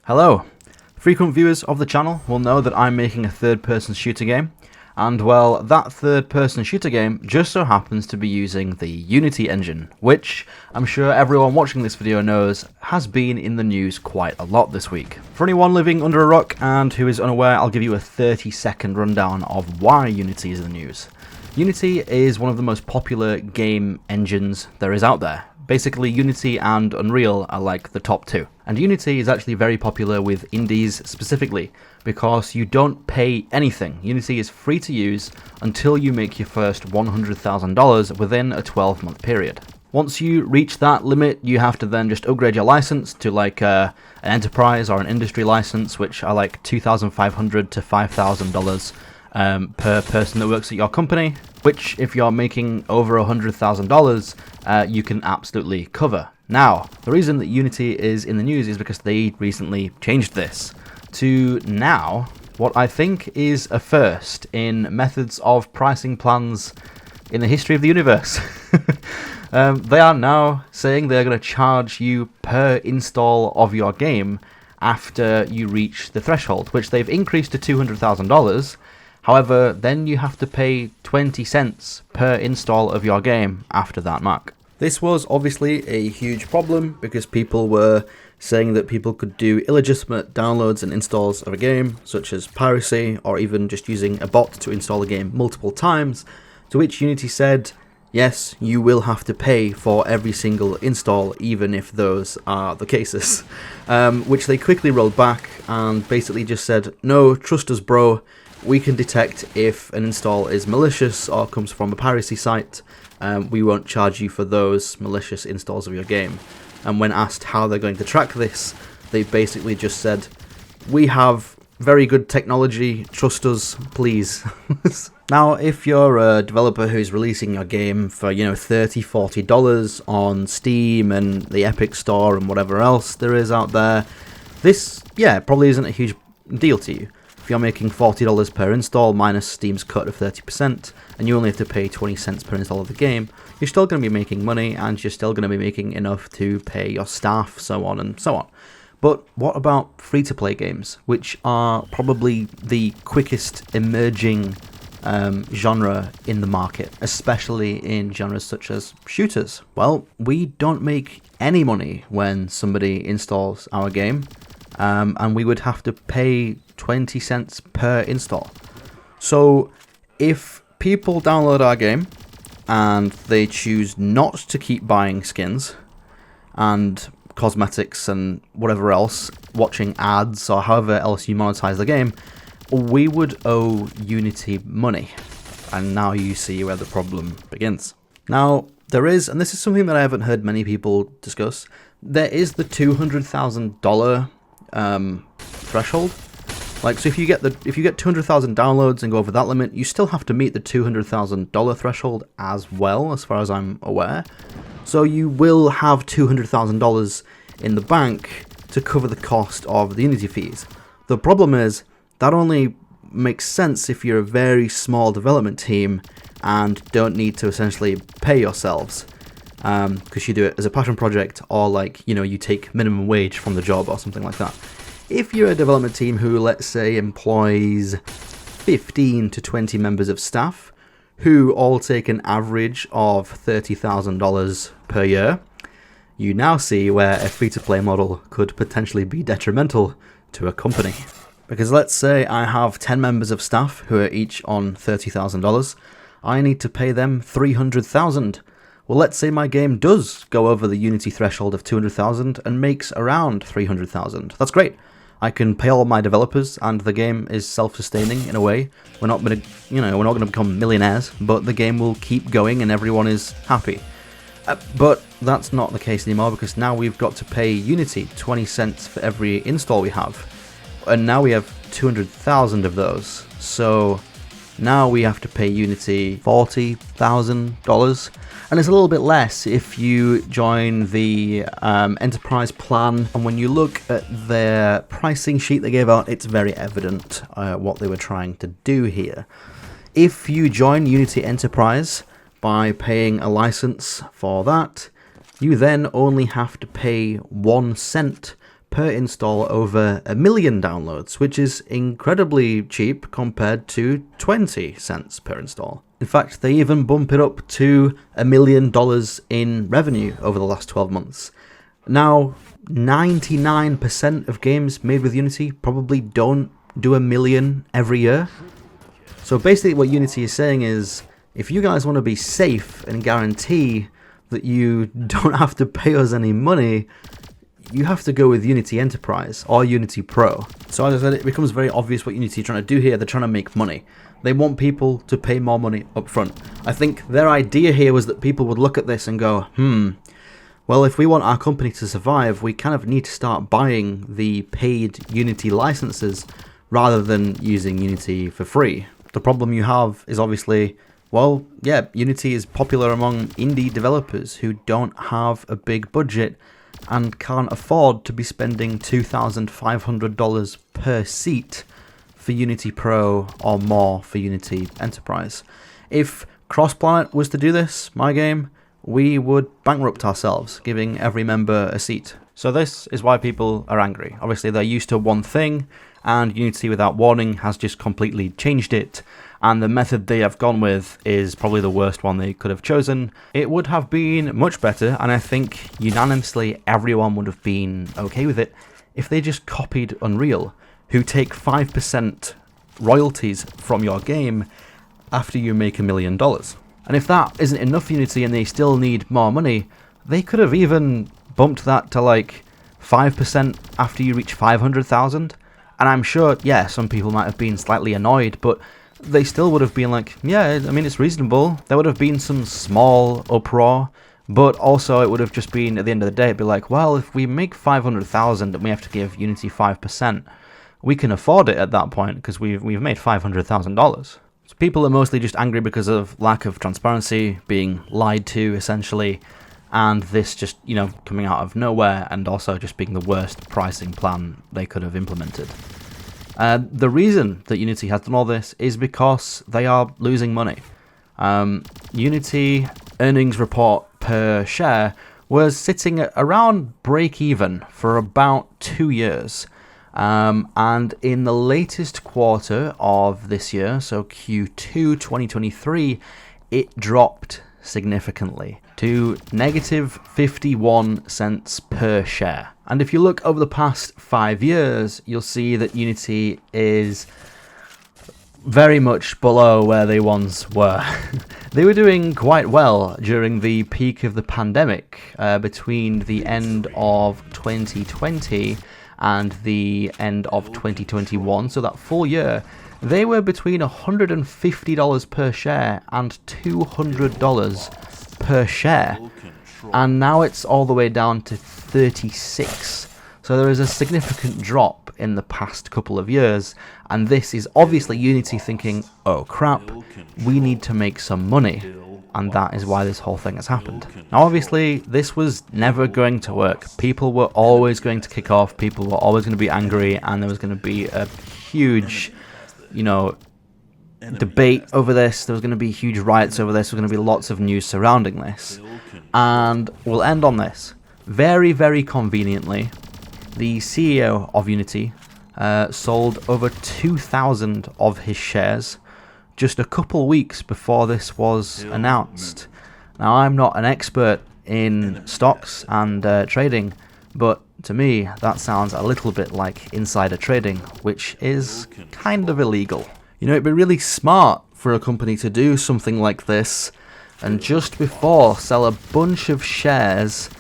Hello! Frequent viewers of the channel will know that I'm making a third-person shooter game, and well, that third-person shooter game just so happens to be using the Unity engine, which I'm sure everyone watching this video knows has been in the news quite a lot this week. For anyone living under a rock and who is unaware, I'll give you a 30-second rundown of why Unity is in the news. Unity is one of the most popular game engines there is out there. Basically, Unity and Unreal are like the top two. And Unity is actually very popular with indies specifically, because you don't pay anything. Unity is free to use until you make your first $100,000 within a 12-month period. Once you reach that limit, you have to then just upgrade your license to like an enterprise or an industry license, which are like $2,500 to $5,000 per person that works at your company, which if you're making over $100,000, you can absolutely cover. Now, the reason that Unity is in the news is because they recently changed this to now what I think is a first in methods of pricing plans in the history of the universe. They are now saying they're going to charge you per install of your game after you reach the threshold, which they've increased to $200,000. However, then you have to pay 20 cents per install of your game after that mark. This was obviously a huge problem because people were saying that people could do illegitimate downloads and installs of a game, such as piracy, or even just using a bot to install a game multiple times, to which Unity said, yes, you will have to pay for every single install, even if those are the cases. Which they quickly rolled back and basically just said, no, trust us bro, we can detect if an install is malicious or comes from a piracy site. We won't charge you for those malicious installs of your game. And when asked how they're going to track this, they basically just said, we have very good technology, trust us, please. Now, if you're a developer who's releasing your game for, $30, $40 on Steam and the Epic Store and whatever else there is out there, this, probably isn't a huge deal to you. If you're making $40 per install minus Steam's cut of 30%, and you only have to pay 20 cents per install of the game, you're still going to be making money, and you're still going to be making enough to pay your staff, so on and so on. But what about free-to-play games, which are probably the quickest emerging genre in the market, especially in genres such as shooters? Well, we don't make any money when somebody installs our game, and we would have to pay 20 cents per install. So if people download our game and they choose not to keep buying skins and cosmetics and whatever else, watching ads or however else you monetize the game, we would owe Unity money. And now you see where the problem begins. Now, there is, and this is something that I haven't heard many people discuss, there is the $200,000 threshold. Like, so if you get 200,000 downloads and go over that limit, you still have to meet the $200,000 threshold as well, as far as I'm aware. So you will have $200,000 in the bank to cover the cost of the Unity fees. The problem is, that only makes sense if you're a very small development team and don't need to essentially pay yourselves. Because you do it as a passion project, or like, you take minimum wage from the job or something like that. If you're a development team who, let's say, employs 15 to 20 members of staff, who all take an average of $30,000 per year, you now see where a free-to-play model could potentially be detrimental to a company. Because let's say I have 10 members of staff who are each on $30,000, I need to pay them $300,000. Well, let's say my game does go over the Unity threshold of $200,000 and makes around $300,000. That's great. I can pay all my developers, and the game is self-sustaining in a way. We're not going to, become millionaires, but the game will keep going and everyone is happy. But that's not the case anymore, because now we've got to pay Unity 20 cents for every install we have. And now we have 200,000 of those. So now we have to pay Unity $40,000. And it's a little bit less if you join the enterprise plan. And when you look at their pricing sheet they gave out, it's very evident what they were trying to do here. If you join Unity Enterprise by paying a license for that, you then only have to pay 1 cent per install over 1 million downloads, which is incredibly cheap compared to 20 cents per install. In fact, they even bump it up to $1 million in revenue over the last 12 months. Now, 99% of games made with Unity probably don't do 1 million every year. So basically what Unity is saying is, if you guys want to be safe and guarantee that you don't have to pay us any money, you have to go with Unity Enterprise or Unity Pro. So as I said, it becomes very obvious what Unity are trying to do here. They're trying to make money. They want people to pay more money up front. I think their idea here was that people would look at this and go, well, if we want our company to survive, we kind of need to start buying the paid Unity licenses rather than using Unity for free. The problem you have is obviously, well, yeah, Unity is popular among indie developers who don't have a big budget and can't afford to be spending $2,500 per seat for Unity Pro or more for Unity Enterprise. If CrossPlanet was to do this, my game, we would bankrupt ourselves, giving every member a seat. So this is why people are angry. Obviously they're used to one thing, and Unity Without Warning has just completely changed it, and the method they have gone with is probably the worst one they could have chosen. It would have been much better, and I think unanimously everyone would have been okay with it, if they just copied Unreal, who take 5% royalties from your game after you make $1 million. And if that isn't enough for Unity and they still need more money, they could have even bumped that to like 5% after you reach 500,000. And I'm sure, yeah, some people might have been slightly annoyed, but they still would have been like, yeah, I mean, it's reasonable. There would have been some small uproar, but also it would have just been, at the end of the day, it'd be like, well, if we make 500,000 and we have to give Unity 5%, we can afford it at that point because we've made $500,000. So people are mostly just angry because of lack of transparency, being lied to, essentially, and this just, you know, coming out of nowhere, and also just being the worst pricing plan they could have implemented. The reason that Unity has done all this is because they are losing money. Unity earnings report per share was sitting at around break-even for about 2 years. And in the latest quarter of this year, so Q2 2023, it dropped significantly to negative 51 cents per share. And if you look over the past 5 years, you'll see that Unity is very much below where they once were. They were doing quite well during the peak of the pandemic, between the end of 2020 and the end of 2021, so that full year, they were between $150 per share and $200 per share, and now it's all the way down to 36. So there is a significant drop in the past couple of years, and this is obviously Unity thinking, oh crap, we need to make some money. And that is why this whole thing has happened. Now obviously, this was never going to work. People were always going to kick off, people were always going to be angry, and there was going to be a huge, you know, debate over this. There was going to be huge riots over this. There was going to be lots of news surrounding this. And we'll end on this. Very, very conveniently, the CEO of Unity sold over 2,000 of his shares just a couple weeks before this was announced. Now, I'm not an expert in stocks and trading, but to me, that sounds a little bit like insider trading, which is kind of illegal. You know, it'd be really smart for a company to do something like this and just before sell a bunch of shares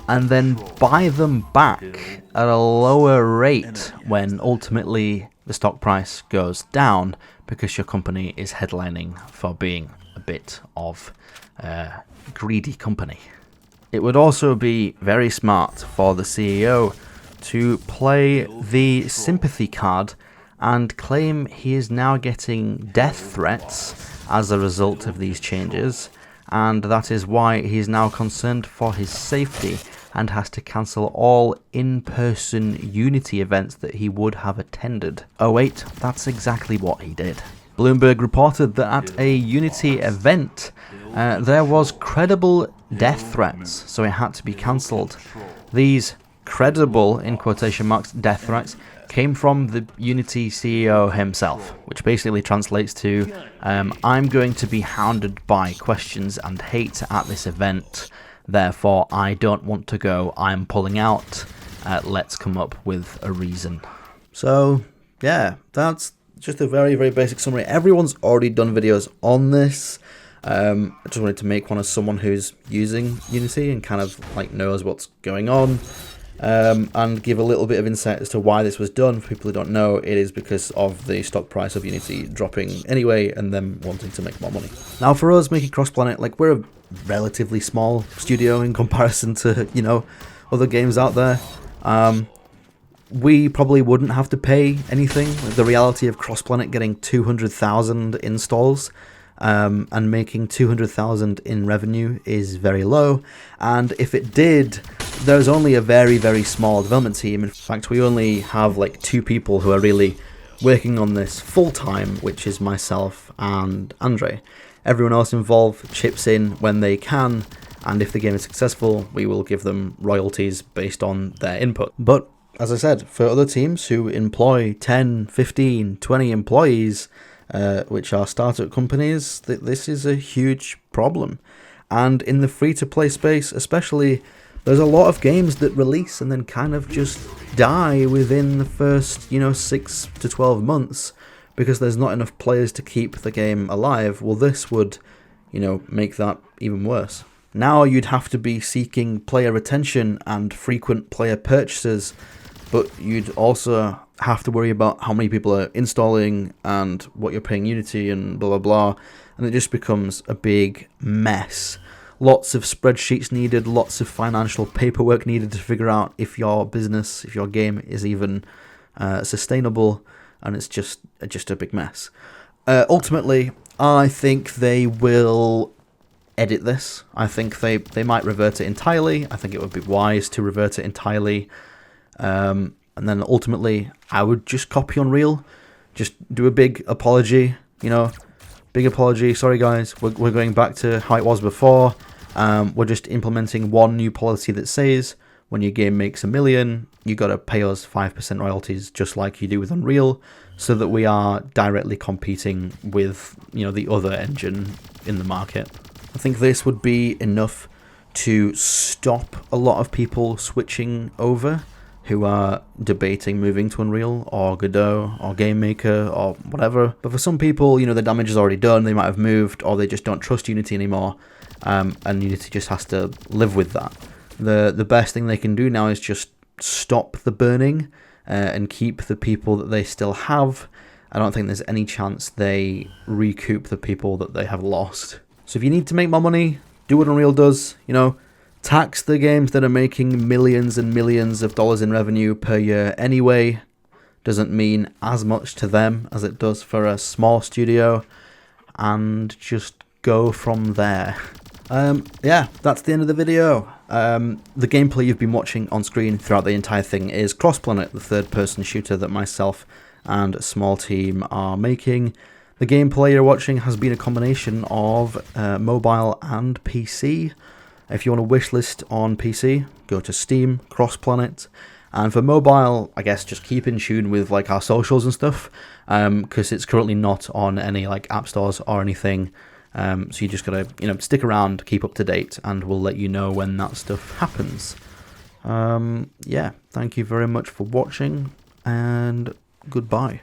and then buy them back at a lower rate when ultimately the stock price goes down, because your company is headlining for being a bit of a greedy company. It would also be very smart for the CEO to play the sympathy card and claim he is now getting death threats as a result of these changes, and that is why he is now concerned for his safety and has to cancel all in-person Unity events that he would have attended. Oh wait, that's exactly what he did. Bloomberg reported that at a Unity event, there was credible death threats, so it had to be cancelled. These credible, in quotation marks, death threats came from the Unity CEO himself, which basically translates to, I'm going to be hounded by questions and hate at this event, therefore I don't want to go, I'm pulling out, let's come up with a reason. So, yeah, that's just a very, very basic summary. Everyone's already done videos on this. I just wanted to make one as someone who's using Unity and kind of like knows what's going on, and give a little bit of insight as to why this was done. For people who don't know, it is because of the stock price of Unity dropping anyway and them wanting to make more money. Now for us making CrossPlanet, like, we're a relatively small studio in comparison to, you know, other games out there. We probably wouldn't have to pay anything. The reality of CrossPlanet getting 200,000 installs and making 200,000 in revenue is very low, and if it did, there's only a very, very small development team. In fact, we only have like 2 people who are really working on this full-time, which is myself and Andre. Everyone else involved chips in when they can, and if the game is successful, we will give them royalties based on their input. But as I said, for other teams who employ 10, 15, 20 employees, which are startup companies, this is a huge problem. And in the free-to-play space especially, there's a lot of games that release and then kind of just die within the first, 6 to 12 months because there's not enough players to keep the game alive. Well, this would, make that even worse. Now you'd have to be seeking player retention and frequent player purchases, but you'd also have to worry about how many people are installing and what you're paying Unity and blah blah blah, and it just becomes a big mess. Lots of spreadsheets needed, lots of financial paperwork needed to figure out if your business, if your game is even sustainable, and it's just a big mess. Ultimately, I think they will edit this. I think they might revert it entirely. I think it would be wise to revert it entirely. And then ultimately, I would just copy Unreal, just do a big apology, big apology. Sorry guys, we're going back to how it was before. We're just implementing one new policy that says when your game makes $1 million, you gotta pay us 5% royalties, just like you do with Unreal, so that we are directly competing with, the other engine in the market. I think this would be enough to stop a lot of people switching over who are debating moving to Unreal or Godot or GameMaker or whatever. But for some people, the damage is already done, they might have moved, or they just don't trust Unity anymore, and Unity just has to live with that. The best thing they can do now is just stop the burning and keep the people that they still have. I don't think there's any chance they recoup the people that they have lost. So if you need to make more money, do what Unreal does, tax the games that are making millions and millions of dollars in revenue per year anyway. Doesn't mean as much to them as it does for a small studio, and just go from there. Yeah, that's the end of the video. The gameplay you've been watching on screen throughout the entire thing is CrossPlanet, the third-person shooter that myself and a small team are making. The gameplay you're watching has been a combination of mobile and PC. If you want a wishlist on PC, go to Steam, CrossPlanet. And for mobile, I guess just keep in tune with like our socials and stuff, because it's currently not on any like app stores or anything. So you just gotta stick around, keep up to date, and we'll let you know when that stuff happens. Yeah, thank you very much for watching, and goodbye.